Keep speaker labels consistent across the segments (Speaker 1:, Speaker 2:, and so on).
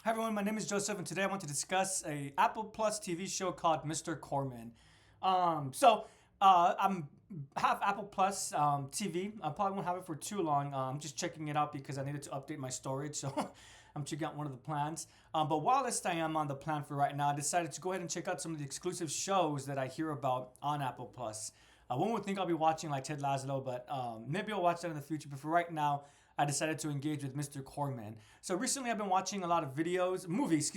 Speaker 1: Hi everyone, my name is Joseph, and today I want to discuss a Apple Plus TV show called Mr. Corman. I'm have Apple Plus TV. I probably won't have it for too long. I'm just checking it out because I needed to update my storage, so I'm checking out one of the plans. But whilst I am on the plan for right now, I decided to go ahead and check out some of the exclusive shows that I hear about on Apple Plus. One would think I'll be watching like Ted Lasso, but maybe I'll watch that in the future. But for right now, I decided to engage with Mr. Corman. So recently, I've been watching a lot of movies,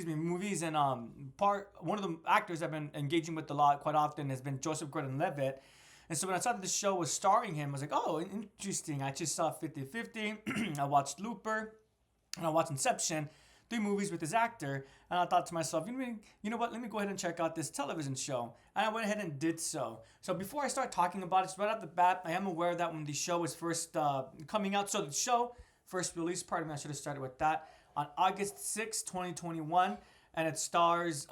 Speaker 1: and part one of the actors I've been engaging with a lot, quite often, has been Joseph Gordon-Levitt. And so when I saw that the show was starring him, I was like, oh, interesting. I just saw 50-50. I watched Looper, and I watched Inception, three movies with this actor, and I thought to myself, you know what? Let me go ahead and check out this television show, and I went ahead and did so. So before I start talking about it, just right off the bat, I am aware that when the show was first coming out, so the show first release, pardon me, I should have started with that on August 6, 2021, and it stars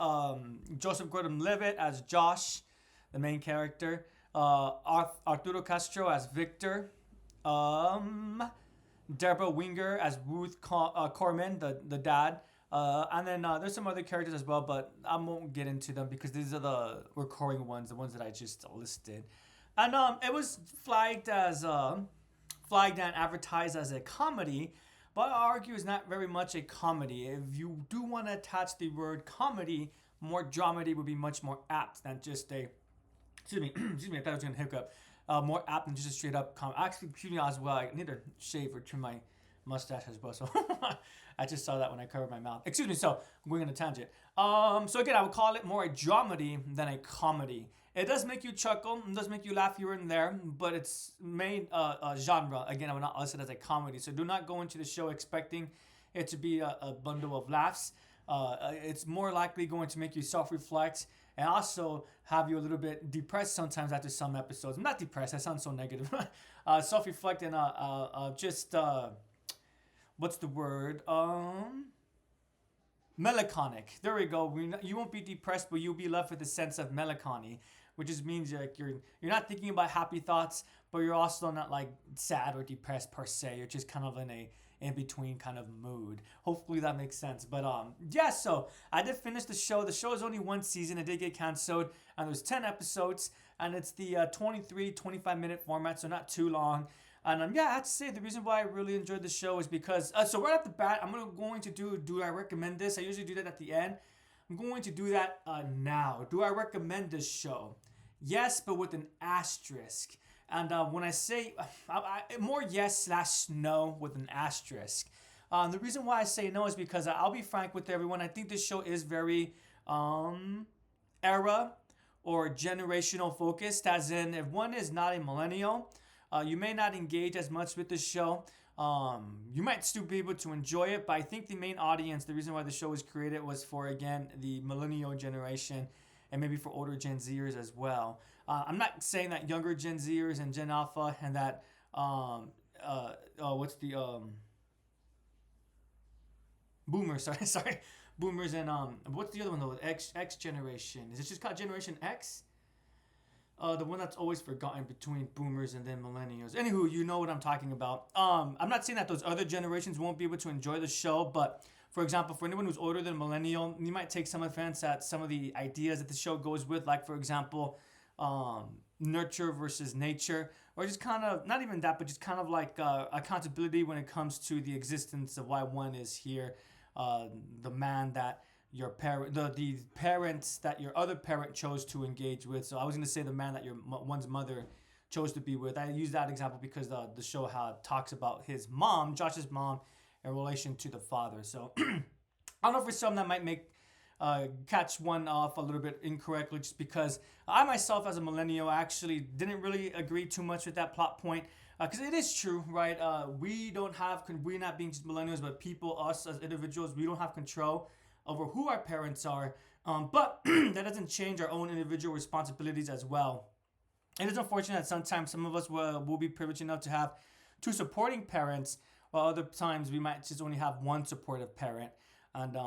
Speaker 1: Joseph Gordon-Levitt as Josh, the main character, Arturo Castro as Victor, Deborah Winger as Ruth Corman, the dad. And then there's some other characters as well, but I won't get into them because these are the recurring ones, the ones that I just listed. And it was flagged and advertised as a comedy, but I argue it's not very much a comedy. If you do want to attach the word comedy, more dramedy would be much more apt than just a excuse me, excuse me, I thought I was gonna hiccup. More apt than just a straight up comment. Actually, excuse me as well. I need to shave or trim my mustache as well. So I just saw that when I covered my mouth. Excuse me. So I'm going on a tangent. So again, I would call it more a dramedy than a comedy. It does make you chuckle. It does make you laugh here and there, but its main genre, again, I would not list it as a comedy. So do not go into the show expecting it to be a bundle of laughs. It's more likely going to make you self-reflect and also have you a little bit depressed sometimes after some episodes. I'm not depressed. That sounds so negative. Self-reflect and just what's the word? Melancholic. There we go. You won't be depressed, but you'll be left with a sense of melancholy, which just means like you're not thinking about happy thoughts, but you're also not like sad or depressed per se. You're just kind of in a in between kind of mood. Hopefully that makes sense. But yeah, so I did finish the show. The show is only one season. It did get canceled, and there's 10 episodes, and it's the 25 minute format, so not too long. And yeah, I have to say the reason why I really enjoyed the show is because so right off the bat, going to do I recommend this? I usually do that at the end. I'm going to do that now. Do I recommend this show? Yes, but with an asterisk. And when I say more yes slash no with an asterisk, the reason why I say no is because I'll be frank with everyone. I think this show is very era or generational focused, as in if one is not a millennial, you may not engage as much with this show. You might still be able to enjoy it, but I think the main audience, the reason why the show was created was for, again, the millennial generation and maybe for older Gen Zers as well. I'm not saying that younger Gen Zers and Gen Alpha and that, what's the, boomers, sorry, boomers and, what's the other one though, X generation. Is it just called Generation X? The one that's always forgotten between boomers and then millennials. Anywho, you know what I'm talking about. I'm not saying that those other generations won't be able to enjoy the show, but for example, for anyone who's older than millennial, you might take some offense at some of the ideas that the show goes with, like for example, nurture versus nature, or just kind of not even that, but just kind of like accountability when it comes to the existence of why one is here. The man that your parent, the parents that your other parent chose to engage with. So I was going to say the man that one's mother chose to be with. I use that example because the show talks about his mom, Josh's mom, in relation to the father. So I don't know, for some that might make catch one off a little bit incorrectly, just because I myself as a millennial actually didn't really agree too much with that plot point. Because it is true, right? We're not being just millennials, but people, us as individuals, we don't have control over who our parents are. But that doesn't change our own individual responsibilities as well. It is unfortunate that sometimes some of us will be privileged enough to have two supporting parents, while other times we might just only have one supportive parent. And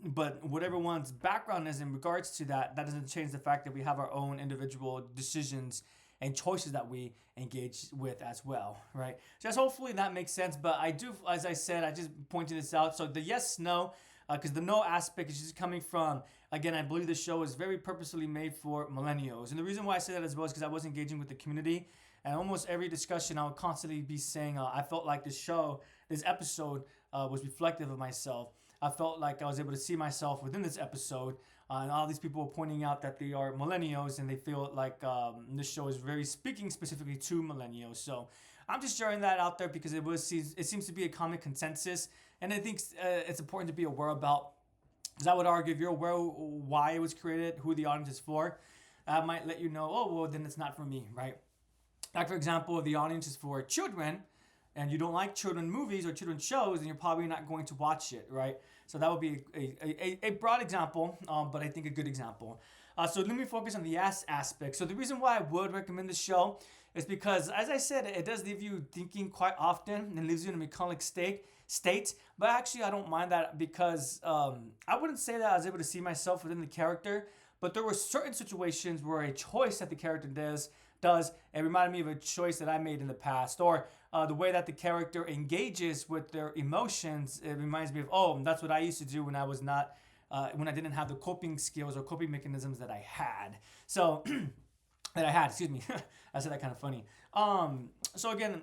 Speaker 1: but whatever one's background is in regards to that, that doesn't change the fact that we have our own individual decisions and choices that we engage with as well, right? Just hopefully that makes sense. But I do, as I said, I just pointed this out. So the yes, no, because the no aspect is just coming from, again, I believe the show is very purposely made for millennials. And the reason why I say that as well is because I was engaging with the community. And almost every discussion, I would constantly be saying, I felt like this episode was reflective of myself. I felt like I was able to see myself within this episode. And all these people were pointing out that they are millennials and they feel like this show is very speaking specifically to millennials. So I'm just sharing that out there because it seems to be a common consensus. And I think it's important to be aware about. Because I would argue if you're aware why it was created, who the audience is for, that might let you know, oh, well, then it's not for me, right? Like, for example, if the audience is for children and you don't like children movies or children shows, then you're probably not going to watch it, right? So that would be a broad example, but I think a good example. So let me focus on the aspect. So the reason why I would recommend this show is because, as I said, it does leave you thinking quite often and leaves you in a melancholic state. But actually, I don't mind that because I wouldn't say that I was able to see myself within the character, but there were certain situations where a choice that the character does, it reminded me of a choice that I made in the past, or the way that the character engages with their emotions. It reminds me of, oh, that's what I used to do when I was not, when I didn't have the coping skills or coping mechanisms that I had. So, excuse me. I said that kind of funny. So again,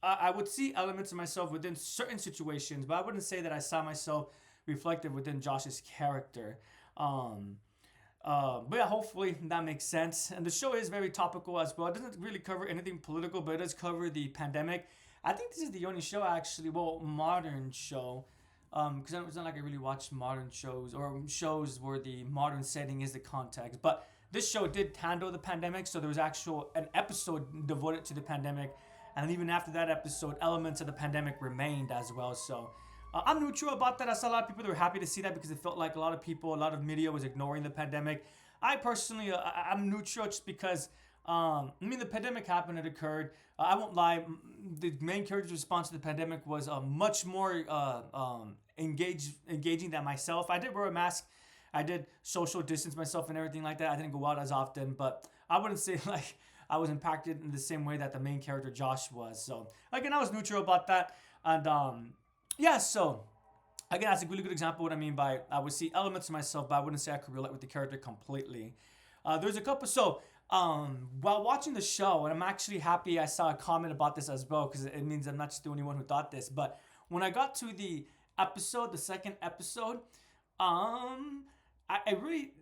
Speaker 1: I would see elements of myself within certain situations, but I wouldn't say that I saw myself reflected within Josh's character. But yeah, hopefully that makes sense. And the show is very topical as well. It doesn't really cover anything political, but it does cover the pandemic. I think this is the only show actually, well, modern show, because it's not like I really watch modern shows or shows where the modern setting is the context. But this show did handle the pandemic, so there was an episode devoted to the pandemic. And even after that episode, elements of the pandemic remained as well. So I'm neutral about that. I saw a lot of people that were happy to see that because it felt like a lot of media was ignoring the pandemic. I personally, I'm neutral just because, the pandemic happened, it occurred. I won't lie, the main character's response to the pandemic was much more engaging than myself. I did wear a mask. I did social distance myself and everything like that. I didn't go out as often, but I wouldn't say like I was impacted in the same way that the main character Josh was. So again, I was neutral about that. And so again, that's a really good example of what I mean by I would see elements of myself, but I wouldn't say I could relate with the character completely. There's a couple. So while watching the show, and I'm actually happy I saw a comment about this as well, because it means I'm not just the only one who thought this. But when I got to the second episode, I really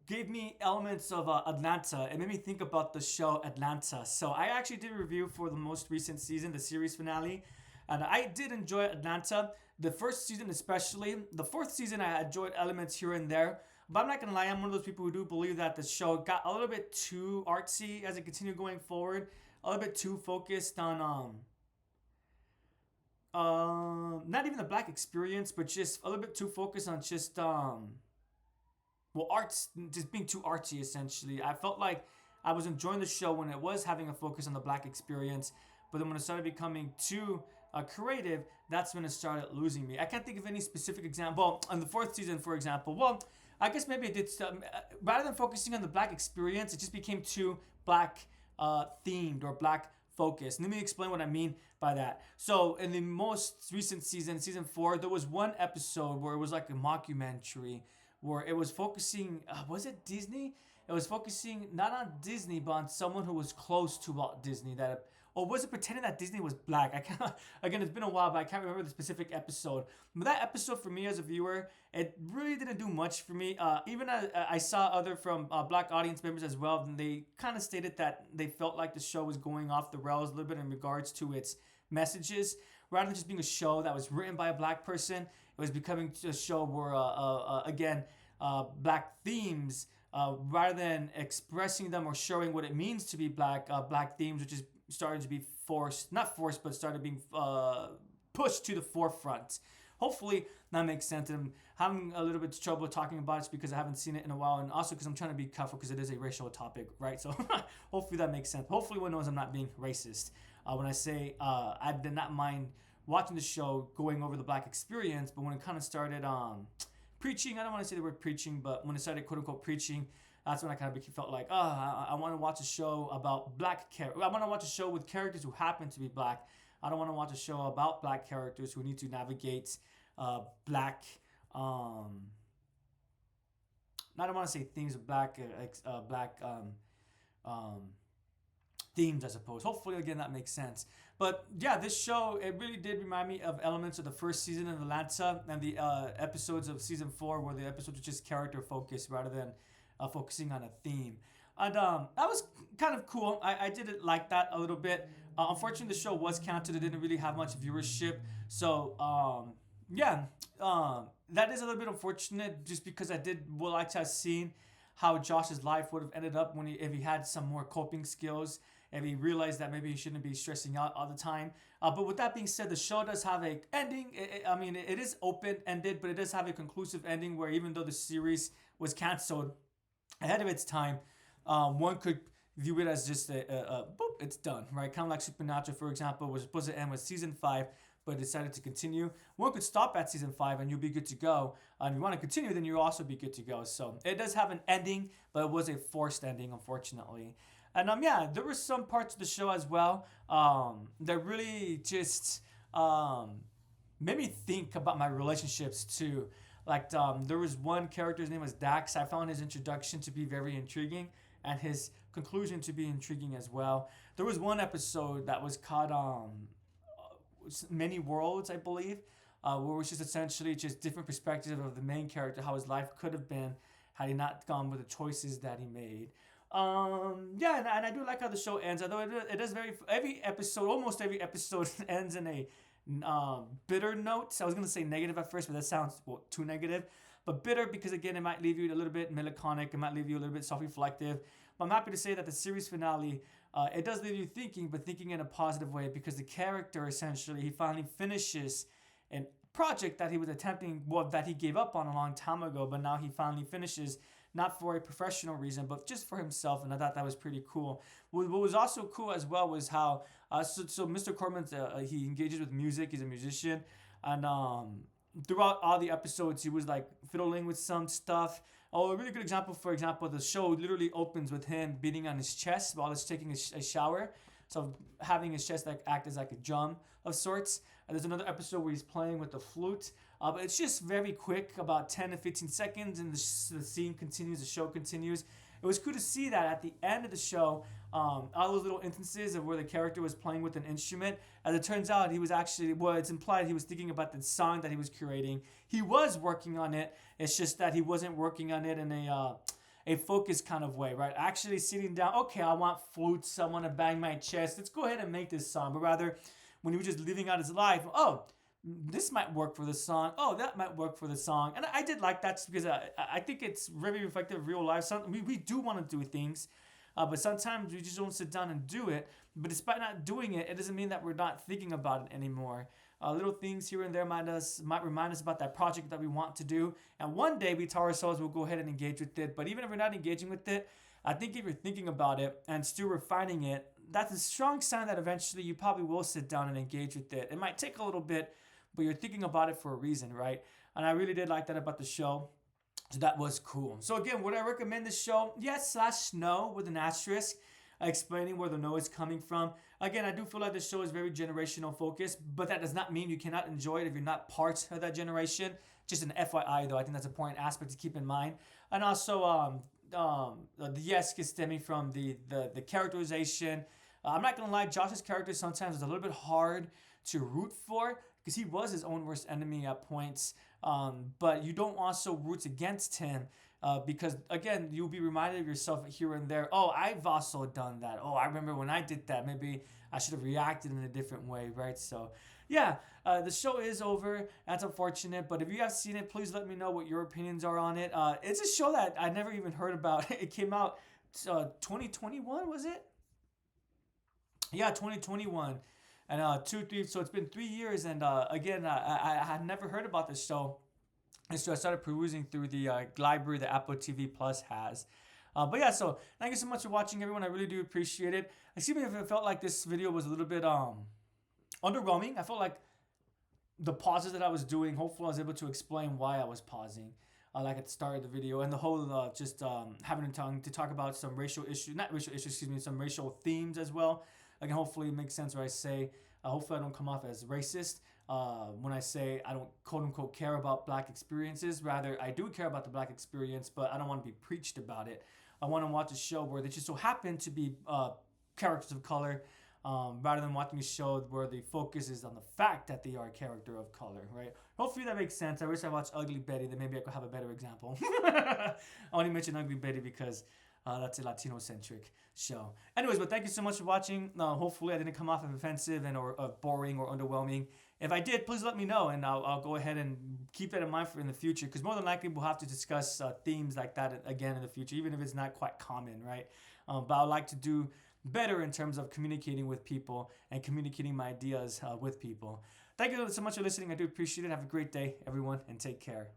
Speaker 1: gave me elements of Atlanta. It made me think about the show Atlanta. So I actually did a review for the most recent season, the series finale. And I did enjoy Atlanta. The first season especially. The fourth season I enjoyed elements here and there. But I'm not going to lie, I'm one of those people who do believe that the show got a little bit too artsy as it continued going forward. A little bit too focused on not even the black experience, but just a little bit too focused on just arts, just being too artsy essentially. I felt like I was enjoying the show when it was having a focus on the black experience, but then when it started becoming too creative, that's when it started losing me. I can't think of any specific example. On the fourth season, for example, I guess maybe it did. Rather than focusing on the black experience, it just became too black themed or black focused. Let me explain what I mean by that. So in the most recent season, season 4, there was one episode where it was like a mockumentary where it was focusing, was it Disney? It was focusing not on Disney, but on someone who was close to Walt Disney. Or was it pretending that Disney was black? I can't. Again, it's been a while, but I can't remember the specific episode. But that episode for me as a viewer, it really didn't do much for me. Even I saw other from black audience members as well, and they kind of stated that they felt like the show was going off the rails a little bit in regards to its messages. Rather than just being a show that was written by a black person, it was becoming a show where, black themes, rather than expressing them or showing what it means to be black, black themes, which is started to be not forced, but started being pushed to the forefront. Hopefully that makes sense. And I'm having a little bit of trouble talking about it because I haven't seen it in a while, and also because I'm trying to be careful because it is a racial topic, right? So hopefully that makes sense. Hopefully one knows I'm not being racist when I say I did not mind watching the show going over the black experience, but when it kind of started preaching, I don't want to say the word preaching, but when it started quote unquote preaching, that's when I kind of felt like, I want to watch a show about black characters. I want to watch a show with characters who happen to be black. I don't want to watch a show about black characters who need to navigate black, um, I don't want to say themes of black, black um, themes, I suppose. Hopefully, again, that makes sense. But yeah, this show, it really did remind me of elements of the first season of Atlanta and the episodes of season 4, where the episodes were just character focused rather than focusing on a theme. And that was kind of cool. I did like that a little bit. Unfortunately, the show was canceled. It didn't really have much viewership. So, yeah, that is a little bit unfortunate just because I did would like to have seen how Josh's life would have ended up when if he had some more coping skills, if he realized that maybe he shouldn't be stressing out all the time. But with that being said, the show does have a ending. I mean, it is open ended, but it does have a conclusive ending where even though the series was canceled ahead of its time, one could view it as just a boop, it's done, right? Kind of like Supernatural, for example, was supposed to end with season 5, but decided to continue. One could stop at season 5 and you'll be good to go. And if you want to continue, then you'll also be good to go. So it does have an ending, but it was a forced ending, unfortunately. And yeah, there were some parts of the show as well that really just made me think about my relationships too. Like there was one character, his name was Dax. I found his introduction to be very intriguing and his conclusion to be intriguing as well. There was one episode that was called Many Worlds, I believe, where it was just essentially just different perspectives of the main character, how his life could have been had he not gone with the choices that he made. Yeah, and I do like how the show ends, although it does every episode, almost every episode ends in a bitter note. I was going to say negative at first, but that sounds too negative. But bitter because, again, it might leave you a little bit melancholic. It might leave you a little bit self-reflective. But I'm happy to say that the series finale, it does leave you thinking, but thinking in a positive way because the character, essentially, he finally finishes a project that he was attempting, that he gave up on a long time ago, but now he finally finishes, not for a professional reason, but just for himself, and I thought that was pretty cool. What was also cool as well was how, so Mr. Corman, he engages with music, he's a musician, and throughout all the episodes, he was like fiddling with some stuff. Oh, a really good example, for example, the show literally opens with him beating on his chest while he's taking a shower. So having his chest like act as like a drum of sorts. And there's another episode where he's playing with the flute. But it's just very quick, about 10 to 15 seconds, and the scene continues, the show continues. It was cool to see that at the end of the show, all those little instances of where the character was playing with an instrument. As it turns out, he was actually, well, it's implied he was thinking about the song that he was curating. He was working on it. It's just that he wasn't working on it in a focused kind of way, right? Actually sitting down, okay, I want flutes, I want to bang my chest. Let's go ahead and make this song. But rather, when he was just living out his life, oh, this might work for the song. Oh, that might work for the song. And I did like that just because I think it's very reflective of real life. We do want to do things, but sometimes we just don't sit down and do it. But despite not doing it, it doesn't mean that we're not thinking about it anymore. Little things here and there might remind us about that project that we want to do. And one day we tell ourselves we'll go ahead and engage with it. But even if we're not engaging with it, I think if you're thinking about it and still refining it, that's a strong sign that eventually you probably will sit down and engage with it. It might take a little bit, but you're thinking about it for a reason, right? And I really did like that about the show. So that was cool. So again, would I recommend this show? Yes, /no with an asterisk, explaining where the no is coming from. Again, I do feel like this show is very generational focused, but that does not mean you cannot enjoy it if you're not part of that generation. Just an FYI though, I think that's an important aspect to keep in mind. And also, the yes is stemming from the characterization. I'm not gonna lie, Josh's character sometimes is a little bit hard to root for because he was his own worst enemy at points. But you don't also root against him because, again, you'll be reminded of yourself here and there. Oh, I've also done that. Oh, I remember when I did that. Maybe I should have reacted in a different way, right? So, yeah, the show is over. That's unfortunate. But if you have seen it, please let me know what your opinions are on it. It's a show that I never even heard about. It came out 2021, was it? Yeah, 2021. And 2, 3, so it's been 3 years, and again, I had never heard about this show, and so I started perusing through the library that Apple TV Plus has. But yeah, so thank you so much for watching, everyone. I really do appreciate it. Excuse me if it felt like this video was a little bit underwhelming. I felt like the pauses that I was doing, hopefully I was able to explain why I was pausing. Like at the start of the video, and the whole just having to talk about some racial issues, not racial issues, excuse me, some racial themes as well. Again, hopefully it makes sense what I say. Hopefully I don't come off as racist. when I say I don't quote unquote care about black experiences. Rather, I do care about the black experience, but I don't want to be preached about it. I want to watch a show where they just so happen to be characters of color, rather than watching a show where the focus is on the fact that they are a character of color, right? Hopefully that makes sense. I wish I watched Ugly Betty, then maybe I could have a better example. I only mentioned Ugly Betty because that's a Latino-centric show. Anyways, but thank you so much for watching. Hopefully I didn't come off as offensive and or boring or underwhelming. If I did, please let me know, and I'll go ahead and keep that in mind for in the future, because more than likely we'll have to discuss themes like that again in the future, even if it's not quite common, right? But I would like to do better in terms of communicating with people and communicating my ideas with people. Thank you so much for listening. I do appreciate it. Have a great day, everyone, and take care.